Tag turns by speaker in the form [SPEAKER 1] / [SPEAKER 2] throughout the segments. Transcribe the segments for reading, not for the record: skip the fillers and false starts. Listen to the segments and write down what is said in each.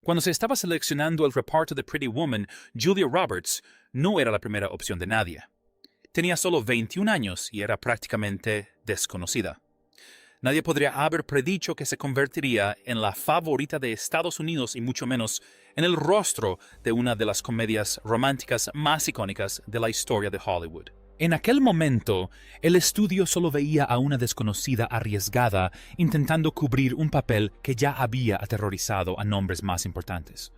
[SPEAKER 1] Cuando se estaba seleccionando el reparto de Pretty Woman, Julia Roberts no era la primera opción de nadie. Tenía solo 21 años y era prácticamente desconocida. Nadie podría haber predicho que se convertiría en la favorita de Estados Unidos y mucho menos en el rostro de una de las comedias románticas más icónicas de la historia de Hollywood. En aquel momento, el estudio solo veía a una desconocida arriesgada intentando cubrir un papel que ya había aterrorizado a nombres más importantes.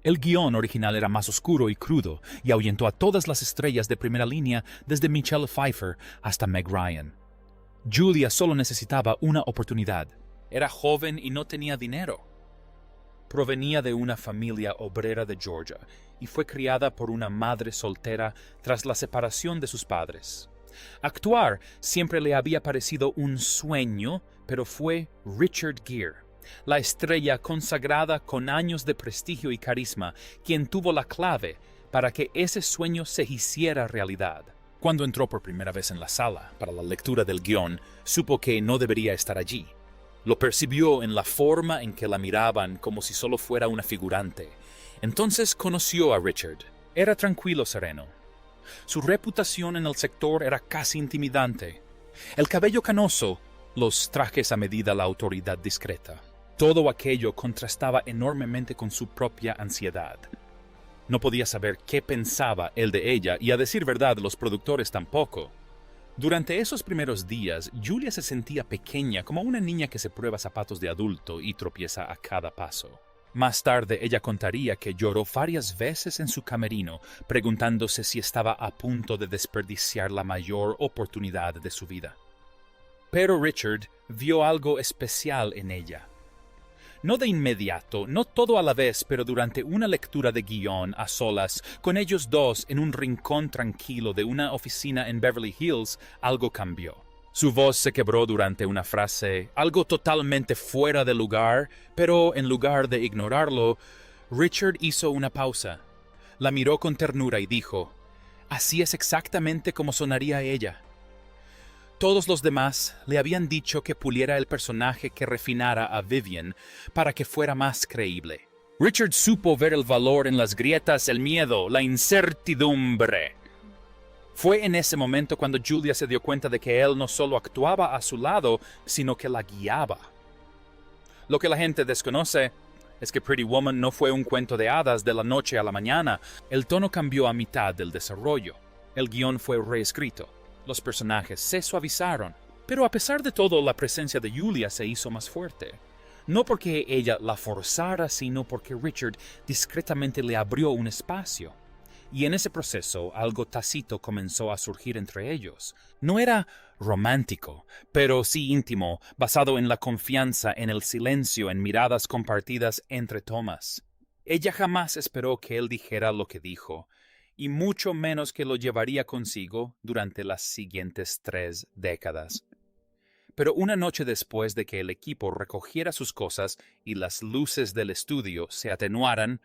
[SPEAKER 1] El guión original era más oscuro y crudo y ahuyentó a todas las estrellas de primera línea desde Michelle Pfeiffer hasta Meg Ryan. Julia solo necesitaba una oportunidad. Era joven y no tenía dinero. Provenía de una familia obrera de Georgia y fue criada por una madre soltera tras la separación de sus padres. Actuar siempre le había parecido un sueño, pero fue Richard Gere, la estrella consagrada con años de prestigio y carisma, quien tuvo la clave para que ese sueño se hiciera realidad. Cuando entró por primera vez en la sala para la lectura del guión, supo que no debería estar allí. Lo percibió en la forma en que la miraban como si solo fuera una figurante. Entonces conoció a Richard. Era tranquilo, sereno. Su reputación en el sector era casi intimidante. El cabello canoso, los trajes a medida, la autoridad discreta. Todo aquello contrastaba enormemente con su propia ansiedad. No podía saber qué pensaba él de ella y, a decir verdad, los productores tampoco. Durante esos primeros días, Julia se sentía pequeña, como una niña que se prueba zapatos de adulto y tropieza a cada paso. Más tarde ella contaría que lloró varias veces en su camerino, preguntándose si estaba a punto de desperdiciar la mayor oportunidad de su vida. Pero Richard vio algo especial en ella. No de inmediato, no todo a la vez, pero durante una lectura de guión a solas, con ellos dos en un rincón tranquilo de una oficina en Beverly Hills, algo cambió. Su voz se quebró durante una frase, algo totalmente fuera de lugar, pero en lugar de ignorarlo, Richard hizo una pausa. La miró con ternura y dijo, «Así es exactamente como sonaría ella». Todos los demás le habían dicho que puliera el personaje, que refinara a Vivian para que fuera más creíble. Richard supo ver el valor en las grietas, el miedo, la incertidumbre. Fue en ese momento cuando Julia se dio cuenta de que él no solo actuaba a su lado, sino que la guiaba. Lo que la gente desconoce es que Pretty Woman no fue un cuento de hadas de la noche a la mañana. El tono cambió a mitad del desarrollo. El guión fue reescrito. Los personajes se suavizaron, pero a pesar de todo la presencia de Julia se hizo más fuerte. No porque ella la forzara, sino porque Richard discretamente le abrió un espacio. Y en ese proceso algo tácito comenzó a surgir entre ellos. No era romántico, pero sí íntimo, basado en la confianza, en el silencio, en miradas compartidas entre tomas. Ella jamás esperó que él dijera lo que dijo, y mucho menos que lo llevaría consigo durante las siguientes 3 décadas. Pero una noche después de que el equipo recogiera sus cosas y las luces del estudio se atenuaran,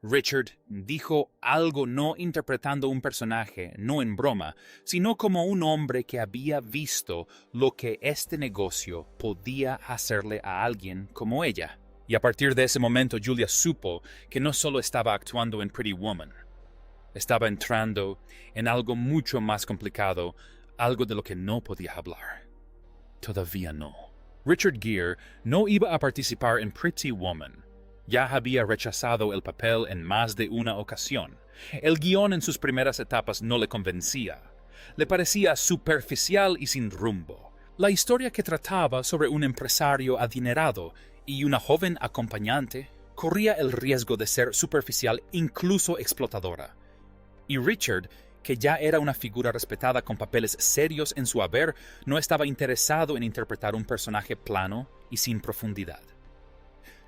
[SPEAKER 1] Richard dijo algo, no interpretando un personaje, no en broma, sino como un hombre que había visto lo que este negocio podía hacerle a alguien como ella. Y a partir de ese momento Julia supo que no solo estaba actuando en Pretty Woman. Estaba entrando en algo mucho más complicado, algo de lo que no podía hablar. Todavía no. Richard Gere no iba a participar en Pretty Woman. Ya había rechazado el papel en más de una ocasión. El guión en sus primeras etapas no le convencía. Le parecía superficial y sin rumbo. La historia, que trataba sobre un empresario adinerado y una joven acompañante, corría el riesgo de ser superficial, incluso explotadora. Y Richard, que ya era una figura respetada con papeles serios en su haber, no estaba interesado en interpretar un personaje plano y sin profundidad.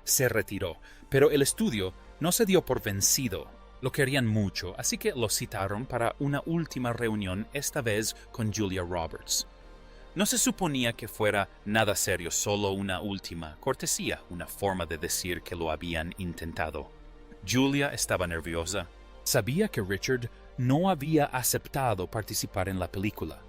[SPEAKER 1] Se retiró, pero el estudio no se dio por vencido. Lo querían mucho, así que lo citaron para una última reunión, esta vez con Julia Roberts. No se suponía que fuera nada serio, solo una última cortesía, una forma de decir que lo habían intentado. Julia estaba nerviosa. Sabía que Richard no había aceptado participar en la película.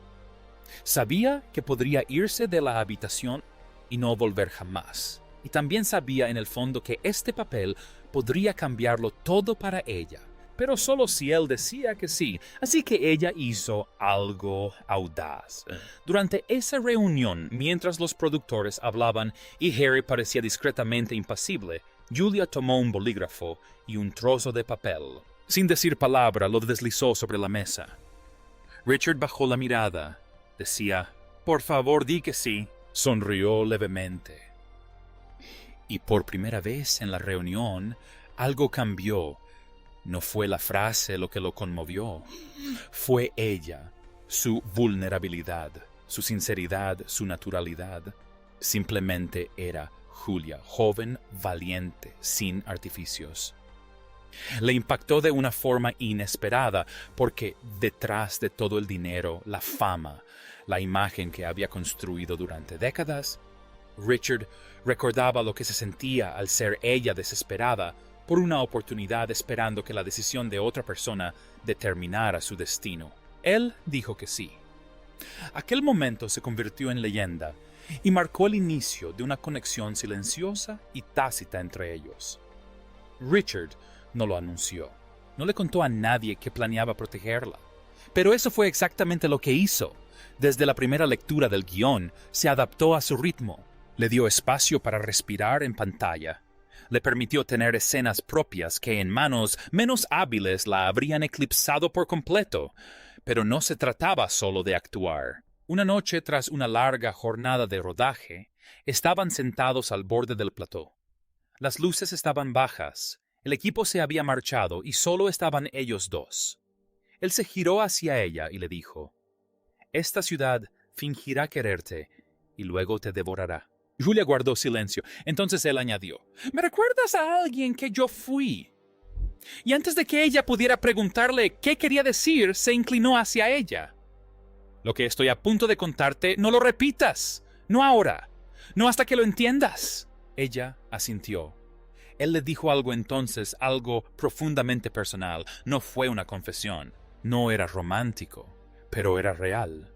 [SPEAKER 1] Sabía que podría irse de la habitación y no volver jamás. y también sabía en el fondo que este papel podría cambiarlo todo para ella, pero solo si él decía que sí. Así que ella hizo algo audaz. Durante esa reunión, mientras los productores hablaban y Harry parecía discretamente impasible, Julia tomó un bolígrafo y un trozo de papel. Sin decir palabra, lo deslizó sobre la mesa. Richard bajó la mirada. Decía, «Por favor, di que sí». Sonrió levemente. Y por primera vez en la reunión, algo cambió. No fue la frase lo que lo conmovió. Fue ella, su vulnerabilidad, su sinceridad, su naturalidad. Simplemente era Julia, joven, valiente, sin artificios. Le impactó de una forma inesperada, porque detrás de todo el dinero, la fama, la imagen que había construido durante décadas, Richard recordaba lo que se sentía al ser ella desesperada por una oportunidad, esperando que la decisión de otra persona determinara su destino. Él dijo que sí. Aquel momento se convirtió en leyenda y marcó el inicio de una conexión silenciosa y tácita entre ellos. Richard no lo anunció. No le contó a nadie que planeaba protegerla. Pero eso fue exactamente lo que hizo. Desde la primera lectura del guión, se adaptó a su ritmo. Le dio espacio para respirar en pantalla. Le permitió tener escenas propias que en manos menos hábiles la habrían eclipsado por completo. Pero no se trataba solo de actuar. Una noche, tras una larga jornada de rodaje, estaban sentados al borde del plató. Las luces estaban bajas. El equipo se había marchado y solo estaban ellos dos. Él se giró hacia ella y le dijo, «Esta ciudad fingirá quererte y luego te devorará». Julia guardó silencio. Entonces él añadió, «¿Me recuerdas a alguien que yo fui?» Y antes de que ella pudiera preguntarle qué quería decir, se inclinó hacia ella. «Lo que estoy a punto de contarte, no lo repitas. No ahora. No hasta que lo entiendas». Ella asintió. Él le dijo algo entonces, algo profundamente personal. No fue una confesión. No era romántico, pero era real.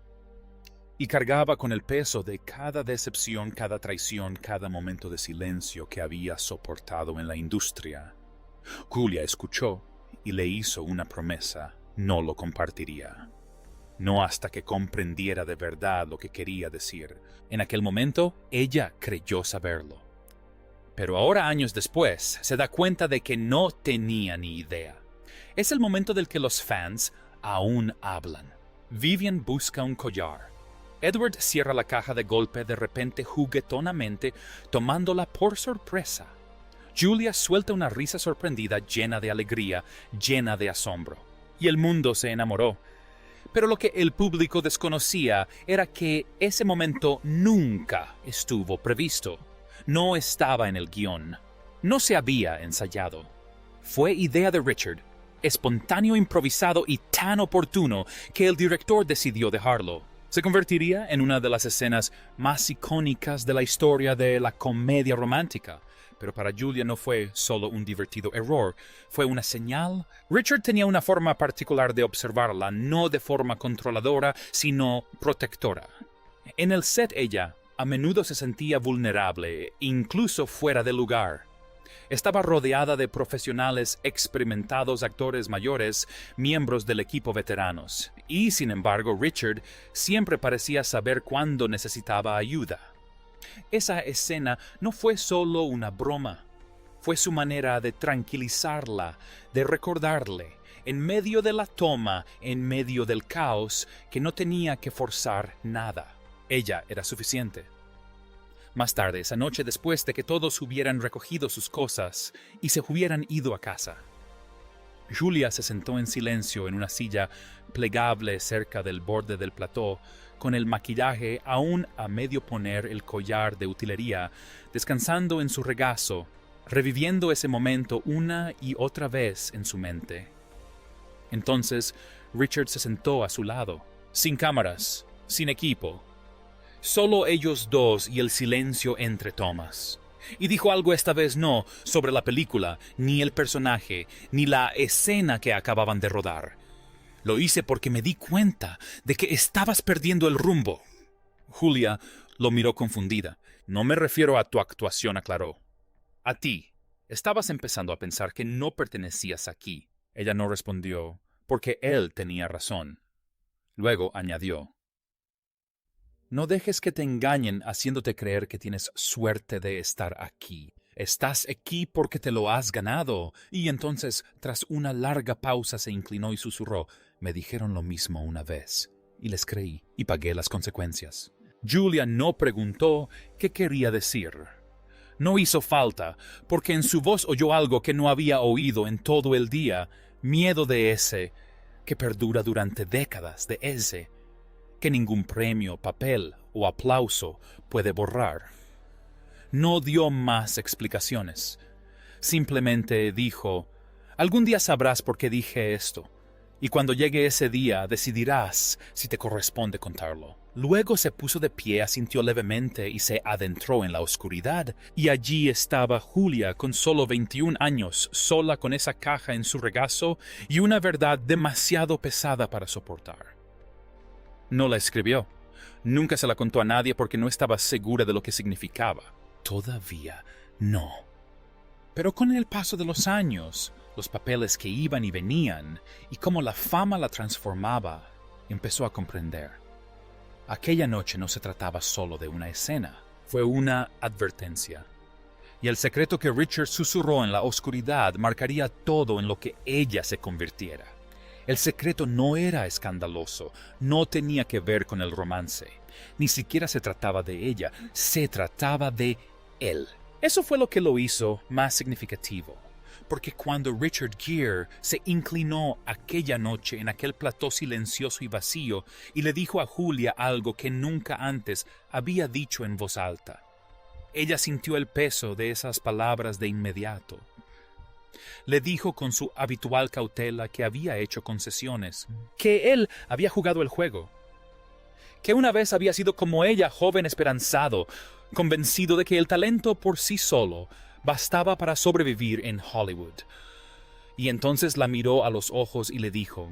[SPEAKER 1] Y cargaba con el peso de cada decepción, cada traición, cada momento de silencio que había soportado en la industria. Julia escuchó y le hizo una promesa. No lo compartiría. No hasta que comprendiera de verdad lo que quería decir. En aquel momento, ella creyó saberlo. Pero ahora, años después, se da cuenta de que no tenía ni idea. Es el momento del que los fans aún hablan. Vivian busca un collar. Edward cierra la caja de golpe de repente juguetonamente, tomándola por sorpresa. Julia suelta una risa sorprendida, llena de alegría, llena de asombro. Y el mundo se enamoró. Pero lo que el público desconocía era que ese momento nunca estuvo previsto. No estaba en el guión. No se había ensayado. Fue idea de Richard, espontáneo, improvisado y tan oportuno que el director decidió dejarlo. Se convertiría en una de las escenas más icónicas de la historia de la comedia romántica. Pero para Julia no fue solo un divertido error, fue una señal. Richard tenía una forma particular de observarla, no de forma controladora, sino protectora. En el set ella a menudo se sentía vulnerable, incluso fuera de lugar. Estaba rodeada de profesionales experimentados, actores mayores, miembros del equipo veteranos. Y, sin embargo, Richard siempre parecía saber cuándo necesitaba ayuda. Esa escena no fue solo una broma. Fue su manera de tranquilizarla, de recordarle, en medio de la toma, en medio del caos, que no tenía que forzar nada. Ella era suficiente. Más tarde, esa noche, después de que todos hubieran recogido sus cosas y se hubieran ido a casa, Julia se sentó en silencio en una silla plegable cerca del borde del plató, con el maquillaje aún a medio poner, el collar de utilería, descansando en su regazo, reviviendo ese momento una y otra vez en su mente. Entonces, Richard se sentó a su lado, sin cámaras, sin equipo, solo ellos dos y el silencio entre tomas. Y dijo algo esta vez no sobre la película, ni el personaje, ni la escena que acababan de rodar. Lo hice porque me di cuenta de que estabas perdiendo el rumbo. Julia lo miró confundida. No me refiero a tu actuación, aclaró. A ti. Estabas empezando a pensar que no pertenecías aquí. Ella no respondió, porque él tenía razón. Luego añadió: no dejes que te engañen haciéndote creer que tienes suerte de estar aquí. Estás aquí porque te lo has ganado. Y entonces, tras una larga pausa, se inclinó y susurró: me dijeron lo mismo una vez, y les creí, y pagué las consecuencias. Julia no preguntó qué quería decir. No hizo falta, porque en su voz oyó algo que no había oído en todo el día: miedo de ese, que perdura durante décadas, de ese que ningún premio, papel o aplauso puede borrar. No dio más explicaciones. Simplemente dijo: algún día sabrás por qué dije esto, y cuando llegue ese día decidirás si te corresponde contarlo. Luego se puso de pie, asintió levemente y se adentró en la oscuridad, y allí estaba Julia con solo 21 años, sola con esa caja en su regazo y una verdad demasiado pesada para soportar. No la escribió. Nunca se la contó a nadie porque no estaba segura de lo que significaba. Todavía no. Pero con el paso de los años, los papeles que iban y venían, y cómo la fama la transformaba, empezó a comprender. Aquella noche no se trataba solo de una escena, fue una advertencia. Y el secreto que Richard susurró en la oscuridad marcaría todo en lo que ella se convirtiera. El secreto no era escandaloso, no tenía que ver con el romance. Ni siquiera se trataba de ella, se trataba de él. Eso fue lo que lo hizo más significativo, porque cuando Richard Gere se inclinó aquella noche en aquel plató silencioso y vacío y le dijo a Julia algo que nunca antes había dicho en voz alta, ella sintió el peso de esas palabras de inmediato. Le dijo con su habitual cautela que había hecho concesiones, que él había jugado el juego, que una vez había sido como ella, joven esperanzado, convencido de que el talento por sí solo bastaba para sobrevivir en Hollywood. Y entonces la miró a los ojos y le dijo: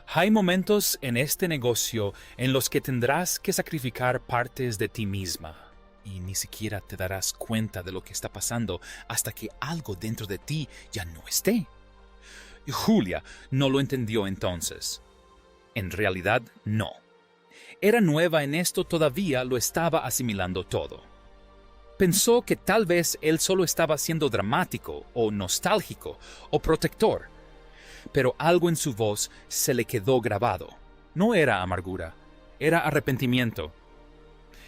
[SPEAKER 1] hay momentos en este negocio en los que tendrás que sacrificar partes de ti misma. Y ni siquiera te darás cuenta de lo que está pasando hasta que algo dentro de ti ya no esté. Y Julia no lo entendió entonces. En realidad, no. Era nueva en esto, todavía lo estaba asimilando todo. Pensó que tal vez él solo estaba siendo dramático, o nostálgico, o protector. Pero algo en su voz se le quedó grabado. No era amargura, era arrepentimiento.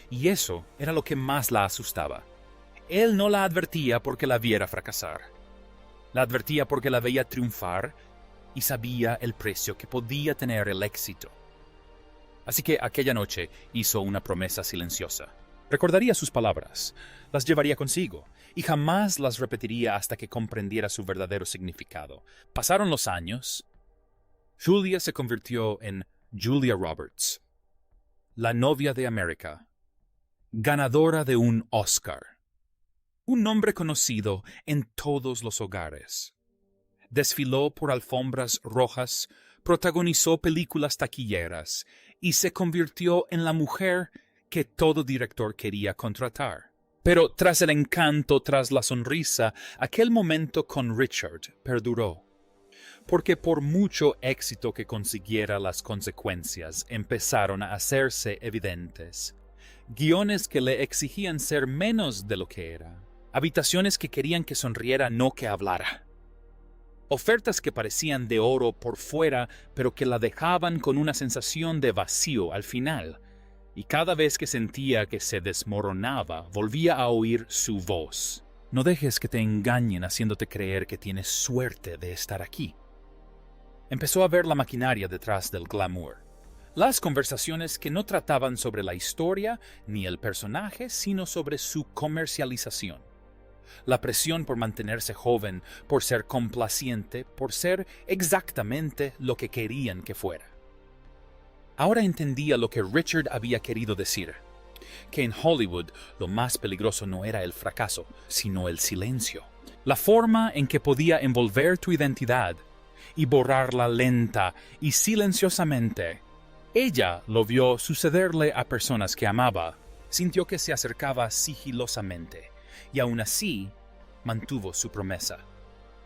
[SPEAKER 1] Y eso era lo que más la asustaba. Él no la advertía porque la viera fracasar. La advertía porque la veía triunfar y sabía el precio que podía tener el éxito. Así que aquella noche hizo una promesa silenciosa. Recordaría sus palabras, las llevaría consigo, y jamás las repetiría hasta que comprendiera su verdadero significado. Pasaron los años. Julia se convirtió en Julia Roberts, la novia de América, ganadora de un Oscar, un nombre conocido en todos los hogares. Desfiló por alfombras rojas, protagonizó películas taquilleras y se convirtió en la mujer que todo director quería contratar. Pero tras el encanto, tras la sonrisa, aquel momento con Richard perduró. Porque por mucho éxito que consiguiera, las consecuencias empezaron a hacerse evidentes. Guiones que le exigían ser menos de lo que era. Habitaciones que querían que sonriera, no que hablara. Ofertas que parecían de oro por fuera, pero que la dejaban con una sensación de vacío al final. Y cada vez que sentía que se desmoronaba, volvía a oír su voz. No dejes que te engañen haciéndote creer que tienes suerte de estar aquí. Empezó a ver la maquinaria detrás del glamour. Las conversaciones que no trataban sobre la historia ni el personaje, sino sobre su comercialización. La presión por mantenerse joven, por ser complaciente, por ser exactamente lo que querían que fuera. Ahora entendía lo que Richard había querido decir, que en Hollywood lo más peligroso no era el fracaso, sino el silencio. La forma en que podía envolver tu identidad y borrarla lenta y silenciosamente. Ella lo vio sucederle a personas que amaba, Sintió que se acercaba sigilosamente, y aún así mantuvo su promesa.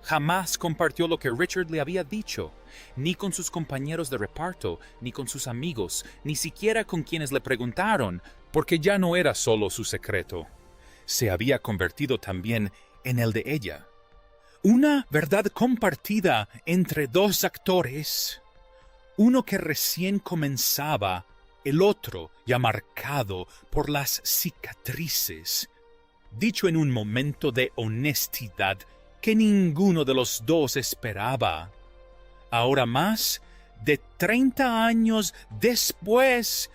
[SPEAKER 1] Jamás compartió lo que Richard le había dicho, ni con sus compañeros de reparto, ni con sus amigos, ni siquiera con quienes le preguntaron, porque ya no era solo su secreto. Se había convertido también en el de ella. Una verdad compartida entre dos actores, uno que recién comenzaba, el otro ya marcado por las cicatrices, dicho en un momento de honestidad que ninguno de los dos esperaba. Ahora más de 30 años después,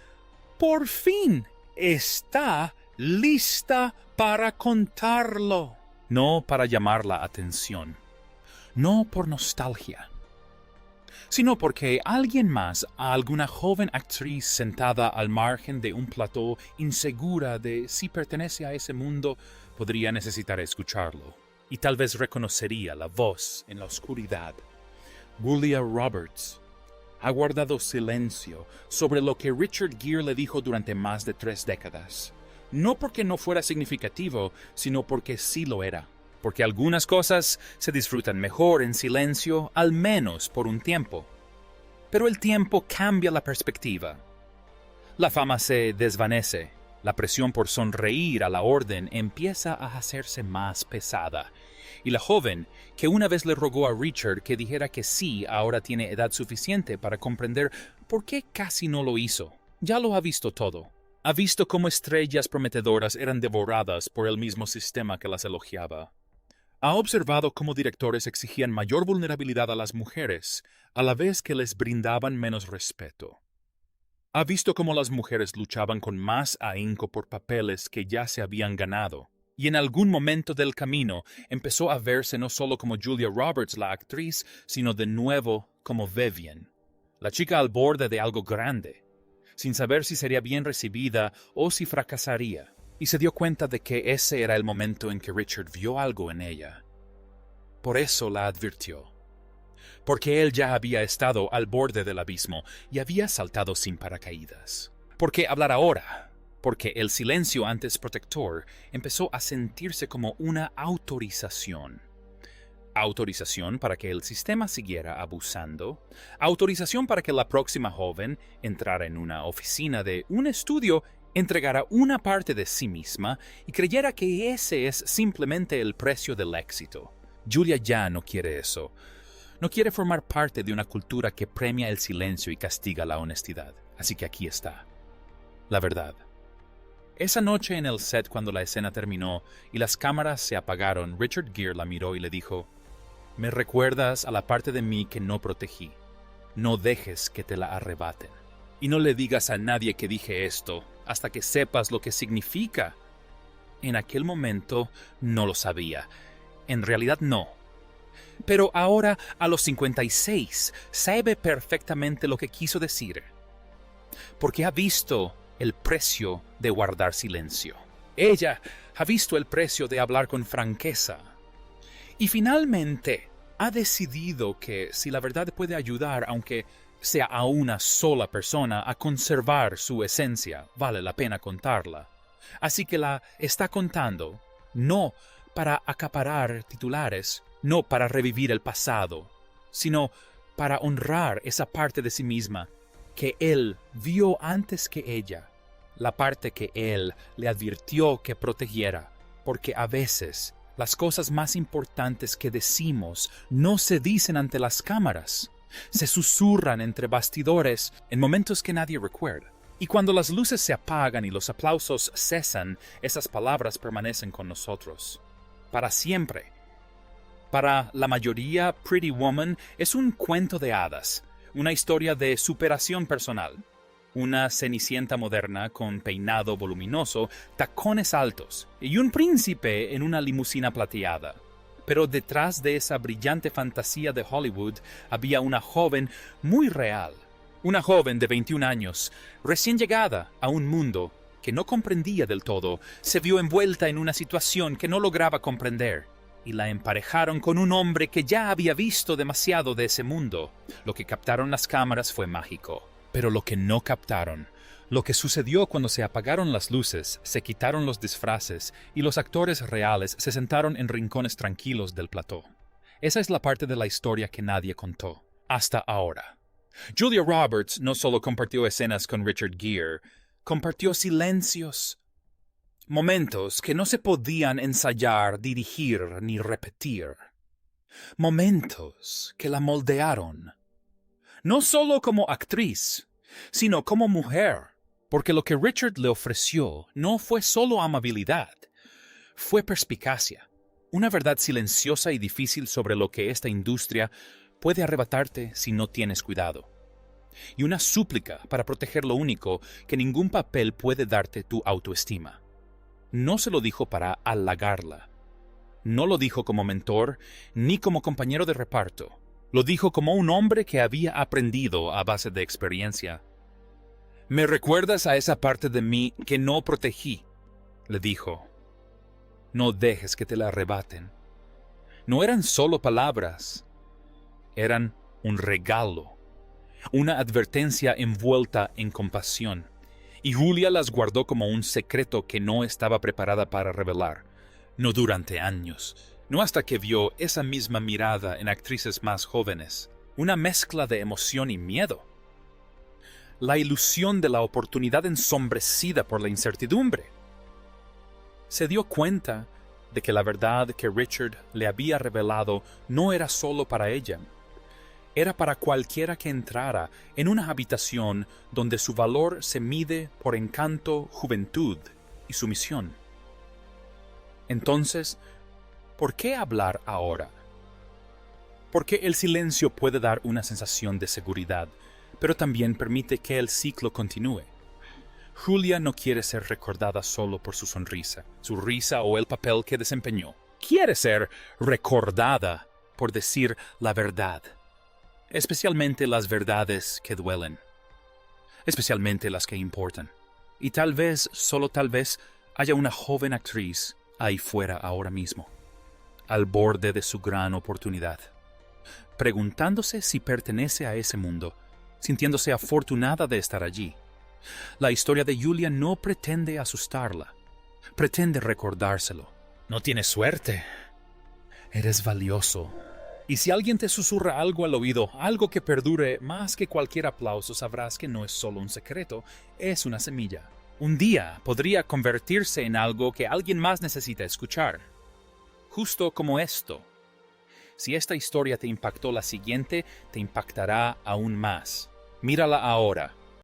[SPEAKER 1] por fin está lista para contarlo. No para llamar la atención, no por nostalgia, sino porque alguien más, alguna joven actriz sentada al margen de un plató, insegura de si pertenece a ese mundo, podría necesitar escucharlo, y tal vez reconocería la voz en la oscuridad. Julia Roberts ha guardado silencio sobre lo que Richard Gere le dijo durante más de 3 décadas. No porque no fuera significativo, sino porque sí lo era. Porque algunas cosas se disfrutan mejor en silencio, al menos por un tiempo. Pero el tiempo cambia la perspectiva. La fama se desvanece. La presión por sonreír a la orden empieza a hacerse más pesada. Y la joven, que una vez le rogó a Richard que dijera que sí, ahora tiene edad suficiente para comprender por qué casi no lo hizo. Ya lo ha visto todo. Ha visto cómo estrellas prometedoras eran devoradas por el mismo sistema que las elogiaba. Ha observado cómo directores exigían mayor vulnerabilidad a las mujeres, a la vez que les brindaban menos respeto. Ha visto cómo las mujeres luchaban con más ahínco por papeles que ya se habían ganado, y en algún momento del camino empezó a verse no solo como Julia Roberts la actriz, sino de nuevo como Vivian, la chica al borde de algo grande, sin saber si sería bien recibida o si fracasaría, y se dio cuenta de que ese era el momento en que Richard vio algo en ella. Por eso la advirtió, porque él ya había estado al borde del abismo y había saltado sin paracaídas. ¿Por qué hablar ahora? Porque el silencio antes protector empezó a sentirse como una autorización. Autorización para que el sistema siguiera abusando. Autorización para que la próxima joven entrara en una oficina de un estudio, entregara una parte de sí misma y creyera que ese es simplemente el precio del éxito. Julia ya no quiere eso. No quiere formar parte de una cultura que premia el silencio y castiga la honestidad. Así que aquí está. La verdad. Esa noche en el set, cuando la escena terminó y las cámaras se apagaron, Richard Gere la miró y le dijo: «Me recuerdas a la parte de mí que no protegí. No dejes que te la arrebaten. Y no le digas a nadie que dije esto, hasta que sepas lo que significa». En aquel momento no lo sabía. En realidad no. Pero ahora, a los 56, sabe perfectamente lo que quiso decir. Porque ha visto el precio de guardar silencio. Ella ha visto el precio de hablar con franqueza. Y finalmente ha decidido que si la verdad puede ayudar, aunque sea a una sola persona, a conservar su esencia, vale la pena contarla. Así que la está contando, no para acaparar titulares, no para revivir el pasado, sino para honrar esa parte de sí misma que él vio antes que ella, la parte que él le advirtió que protegiera, porque a veces las cosas más importantes que decimos no se dicen ante las cámaras, se susurran entre bastidores en momentos que nadie recuerda. Y cuando las luces se apagan y los aplausos cesan, esas palabras permanecen con nosotros, para siempre. Para la mayoría, Pretty Woman es un cuento de hadas, una historia de superación personal. Una cenicienta moderna con peinado voluminoso, tacones altos y un príncipe en una limusina plateada. Pero detrás de esa brillante fantasía de Hollywood había una joven muy real. Una joven de 21 años, recién llegada a un mundo que no comprendía del todo, se vio envuelta en una situación que no lograba comprender, y la emparejaron con un hombre que ya había visto demasiado de ese mundo. Lo que captaron las cámaras fue mágico. Pero lo que no captaron, Lo que sucedió cuando se apagaron las luces, se quitaron los disfraces y los actores reales se sentaron en rincones tranquilos del plató. Esa es la parte de la historia que nadie contó, hasta ahora. Julia Roberts no solo compartió escenas con Richard Gere, compartió silencios, momentos que no se podían ensayar, dirigir ni repetir. Momentos que la moldearon, no solo como actriz, sino como mujer. Porque lo que Richard le ofreció no fue solo amabilidad, fue perspicacia, una verdad silenciosa y difícil sobre lo que esta industria puede arrebatarte si no tienes cuidado. Y una súplica para proteger lo único que ningún papel puede darte, tu autoestima. No se lo dijo para halagarla. No lo dijo como mentor ni como compañero de reparto. Lo dijo como un hombre que había aprendido a base de experiencia. «Me recuerdas a esa parte de mí que no protegí», le dijo. «No dejes que te la arrebaten». No eran solo palabras, eran un regalo, una advertencia envuelta en compasión. Y Julia las guardó como un secreto que no estaba preparada para revelar, no durante años, no hasta que vio esa misma mirada en actrices más jóvenes, una mezcla de emoción y miedo. La ilusión de la oportunidad ensombrecida por la incertidumbre. Se dio cuenta de que la verdad que Richard le había revelado no era solo para ella. Era para cualquiera que entrara en una habitación donde su valor se mide por encanto, juventud y sumisión. Entonces, ¿por qué hablar ahora? Porque el silencio puede dar una sensación de seguridad, pero también permite que el ciclo continúe. Julia no quiere ser recordada solo por su sonrisa, su risa o el papel que desempeñó. Quiere ser recordada por decir la verdad, especialmente las verdades que duelen, especialmente las que importan. Y tal vez, solo tal vez, haya una joven actriz ahí fuera ahora mismo, al borde de su gran oportunidad, preguntándose si pertenece a ese mundo, sintiéndose afortunada de estar allí. La historia de Julia no pretende asustarla, pretende recordárselo. No tienes suerte. Eres valioso. Y si alguien te susurra algo al oído, algo que perdure más que cualquier aplauso, sabrás que no es solo un secreto, es una semilla. Un día podría convertirse en algo que alguien más necesita escuchar. Justo como esto. Si esta historia te impactó, la siguiente te impactará aún más. Mírala ahora.